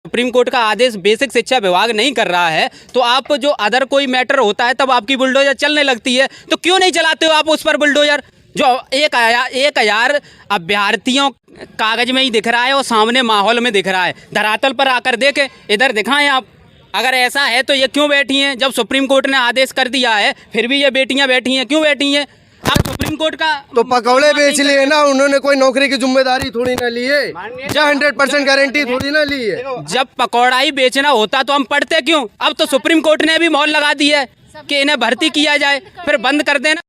Supreme court का आदेश basic शिक्षा विभाग नहीं कर रहा है तो आप जो अदर कोई मैटर होता है तब आपकी बुलडोजर चलने लगती है, तो क्यों नहीं चलाते हो आप उस पर बुलडोजर? जो 1,000 अभ्यर्थियों कागज में ही दिख रहा है और सामने माहौल में दिख रहा है, धरातल पर आकर देखें, इधर दिखाएं आप। अगर ऐसा है तो ये क्यों बैठी हैं? जब सुप्रीम कोर्ट ने आदेश कर दिया है फिर भी ये बेटियां बैठी हैं, क्यों बैठी हैं? आप सुप्रीम कोर्ट का तो पकौड़े बेच लिए ना उन्होंने, कोई नौकरी की जिम्मेदारी थोड़ी ना ली है, या 100% गारंटी थोड़ी ना ली है। जब पकौड़ा ही बेचना होता तो हम पढ़ते क्यों? अब तो सुप्रीम कोर्ट ने भी मोहर लगा दी है कि इन्हें भर्ती किया जाए, फिर बंद कर देना।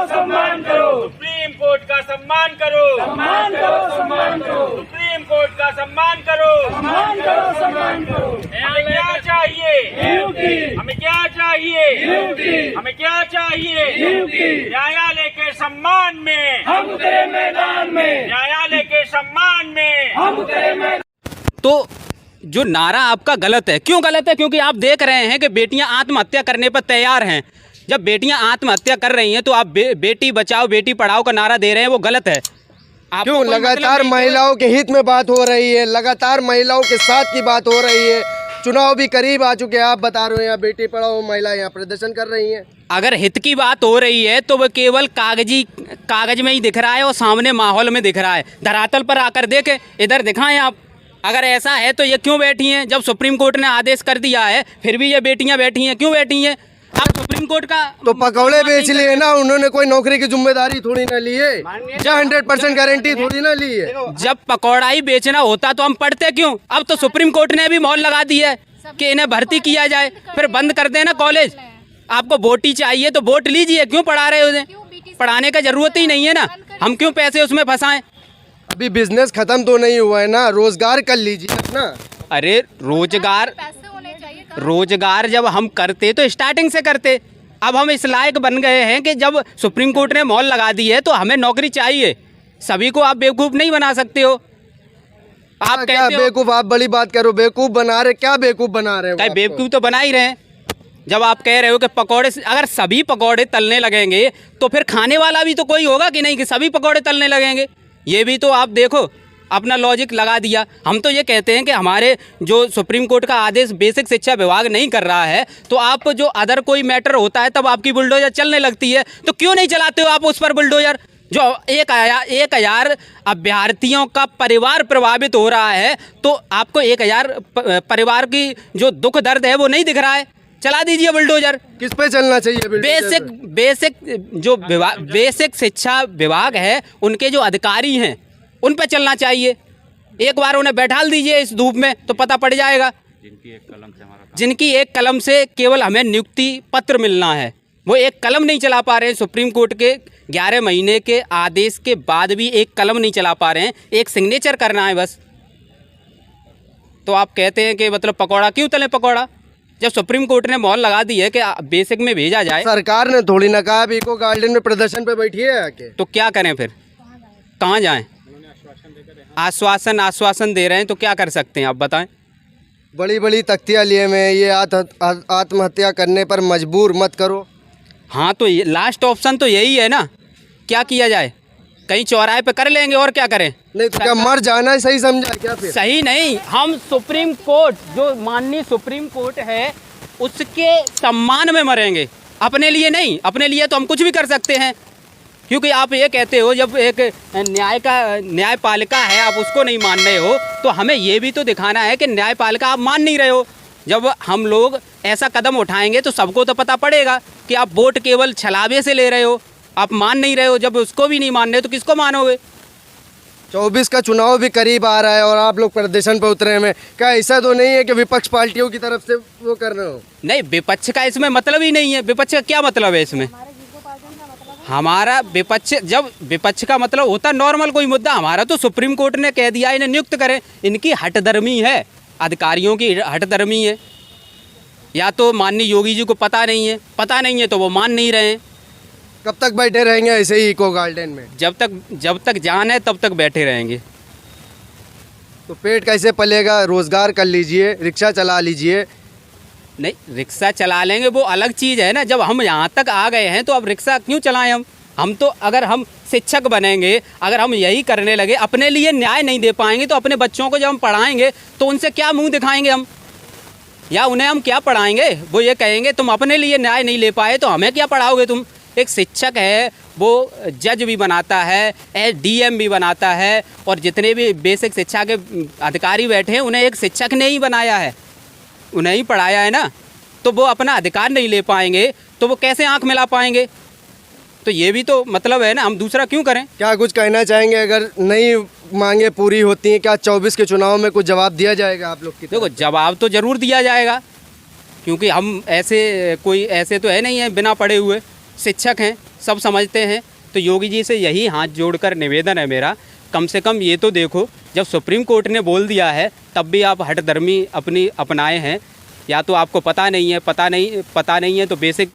सम्मान करो सुप्रीम कोर्ट का, सम्मान करो, सम्मान करो, सम्मान करो सुप्रीम कोर्ट का, सम्मान करो, सम्मान करो, सम्मान करो। हमें क्या चाहिए? हमें क्या चाहिए? हमें क्या चाहिए? न्यायालय के सम्मान में हम उतरे मैदान में, न्यायालय के सम्मान में हम उतरे मैदान। तो जो नारा आपका गलत है, क्यों गलत है? क्योंकि आप देख रहे हैं कि बेटियां आत्महत्या करने पर तैयार हैं। जब बेटियां आत्महत्या कर रही हैं तो आप बेटी बचाओ बेटी पढ़ाओ का नारा दे रहे हैं, वो गलत है। क्यों लगातार महिलाओं के हित में बात हो रही है, लगातार महिलाओं के साथ की बात हो रही है, चुनाव भी करीब आ चुके हैं, आप बता रहे हो यहाँ बेटी पढ़ाओ महिला यहाँ प्रदर्शन कर रही हैं। अगर हित की बात हो रही है तो वो केवल कागज में ही दिख रहा है और सामने माहौल में दिख रहा है, धरातल पर आकर देखें, इधर दिखाएं आप। अगर ऐसा है तो ये क्यों बैठी हैं? जब सुप्रीम कोर्ट ने आदेश कर दिया है फिर भी ये बेटियां बैठी हैं, क्यों बैठी हैं? आप सुप्रीम कोर्ट का तो पकौड़े बेच लिए ना उन्होंने, कोई नौकरी की जिम्मेदारी थोड़ी ना ली है, या 100% गारंटी थोड़ी ना ली है। जब पकौड़ा ही बेचना होता तो हम पढ़ते क्यों? अब तो सुप्रीम कोर्ट ने भी मोहर लगा दी है कि इन्हें भर्ती किया जाए, फिर बंद कर देना कॉलेज। आपको वोट ही चाहिए तो वोट लीजिए, क्यों पढ़ा रहे हो उन्हें? पढ़ाने का जरूरत ही नहीं है ना, हम क्यों पैसे उसमें फंसाएं? अभी बिजनेस खत्म तो नहीं हुआ है ना, रोजगार कर लीजिए अपना। अरे रोजगार जब हम करते तो स्टार्टिंग से करते, अब हम इस लायक बन गए हैं कि जब सुप्रीम कोर्ट ने मोहर लगा दी है तो हमें नौकरी चाहिए। सभी को आप बेवकूफ़ नहीं बना सकते हो। आप क्या बेवकूफ़? आप बड़ी बात करो, बेवकूफ़ बना रहे, क्या बेवकूफ़ बना रहे हो? बेवकूफ़ तो बना ही रहे हैं। जब आप कह रहे हो कि पकौड़े, अगर सभी पकौड़े तलने लगेंगे तो फिर खाने वाला भी तो कोई होगा कि नहीं कि सभी पकौड़े तलने लगेंगे? ये भी तो आप देखो, अपना लॉजिक लगा दिया। हम तो ये कहते हैं कि हमारे जो सुप्रीम कोर्ट का आदेश बेसिक शिक्षा विभाग नहीं कर रहा है तो आप जो अदर कोई मैटर होता है तब आपकी बुलडोजर चलने लगती है, तो क्यों नहीं चलाते हो आप उस पर बुलडोजर? जो 1,000 अभ्यर्थियों का परिवार प्रभावित हो रहा है तो आपको 1,000 परिवार की जो दुख दर्द है वो नहीं दिख रहा है? चला दीजिए बुलडोजर। किस पे चलना चाहिए? बेसिक शिक्षा विभाग है, उनके जो अधिकारी हैं उन पे चलना चाहिए। एक बार उन्हें बैठाल दीजिए इस धूप में तो पता पड़ जाएगा। जिनकी एक कलम से केवल हमें नियुक्ति पत्र मिलना है, वो एक कलम नहीं चला पा रहे हैं। सुप्रीम कोर्ट के 11 महीने के आदेश के बाद भी एक कलम नहीं चला पा रहे हैं, एक सिग्नेचर करना है बस। तो आप कहते हैं कि मतलब पकौड़ा क्यों तले पकौड़ा? जब सुप्रीम कोर्ट ने मोहर लगा दी है कि बेसिक में भेजा जाए। सरकार ने थोड़ी ना कहा इको गार्डन में प्रदर्शन पे बैठिए आके, तो क्या करें फिर? कहाँ जाएं? आश्वासन दे रहे हैं तो क्या कर सकते हैं आप बताएं? बड़ी बड़ी तख्तियाँ लिए में ये आत्महत्या करने पर मजबूर मत करो। हाँ तो ये लास्ट ऑप्शन तो यही है ना, क्या किया जाए? कहीं चौराहे पे कर लेंगे और क्या करें? नहीं तो क्या मर जाना है सही समझा क्या? फिर सही नहीं, हम सुप्रीम कोर्ट, जो माननीय सुप्रीम कोर्ट है उसके सम्मान में मरेंगे, अपने लिए नहीं। अपने लिए तो हम कुछ भी कर सकते हैं, क्योंकि आप ये कहते हो जब एक न्यायपालिका है आप उसको नहीं मान रहे हो तो हमें ये भी तो दिखाना है कि न्यायपालिका आप मान नहीं रहे हो। जब हम लोग ऐसा कदम उठाएंगे तो सबको तो पता पड़ेगा कि आप वोट केवल छलावे से ले रहे हो, आप मान नहीं रहे हो। जब उसको भी नहीं मान रहे तो किसको मानोगे? 24 का चुनाव भी करीब आ रहा है और आप लोग प्रदर्शन पर उतरे हैं। क्या ऐसा तो नहीं है कि विपक्ष पार्टियों की तरफ से वो कर रहे हो? नहीं, विपक्ष का इसमें मतलब ही नहीं है। विपक्ष का क्या मतलब है इसमें? हमारा विपक्ष, जब विपक्ष का मतलब होता नॉर्मल कोई मुद्दा, हमारा तो सुप्रीम कोर्ट ने कह दिया इन्हें नियुक्त करें। इनकी हठधर्मी है, अधिकारियों की हठधर्मी है। या तो माननीय योगी जी को पता नहीं है तो वो मान नहीं रहे हैं। कब तक बैठे रहेंगे ऐसे ही इको गार्डन में? जब तक जान है तब तक बैठे रहेंगे। तो पेट कैसे पलेगा? रोजगार कर लीजिए, रिक्शा चला लीजिए। नहीं, रिक्शा चला लेंगे वो अलग चीज़ है ना। जब हम यहाँ तक आ गए हैं तो अब रिक्शा क्यों चलाएं हम तो अगर हम शिक्षक बनेंगे, अगर हम यही करने लगे, अपने लिए न्याय नहीं दे पाएंगे तो अपने बच्चों को जब हम पढ़ाएंगे तो उनसे क्या मुंह दिखाएंगे हम, या उन्हें हम क्या पढ़ाएंगे? वो ये कहेंगे तुम अपने लिए न्याय नहीं ले पाए तो हमें क्या पढ़ाओगे तुम। एक शिक्षक है वो जज भी बनाता है, DM भी बनाता है, और जितने भी बेसिक शिक्षा के अधिकारी बैठे हैं उन्हें एक शिक्षक ने ही बनाया है, उन्हें ही पढ़ाया है ना। तो वो अपना अधिकार नहीं ले पाएंगे तो वो कैसे आंख मिला पाएंगे? तो ये भी तो मतलब है ना, हम दूसरा क्यों करें? क्या कुछ कहना चाहेंगे? अगर नई मांगे पूरी होती हैं, क्या 24 के चुनाव में कुछ जवाब दिया जाएगा आप लोग की? देखो, जवाब तो ज़रूर दिया जाएगा, क्योंकि हम ऐसे तो है नहीं है बिना पढ़े हुए, शिक्षक हैं, सब समझते हैं। तो योगी जी से यही हाथ जोड़कर निवेदन है मेरा, कम से कम ये तो देखो, जब सुप्रीम कोर्ट ने बोल दिया है तब भी आप हठधर्मी अपनाए हैं। या तो आपको पता नहीं है तो बेसिक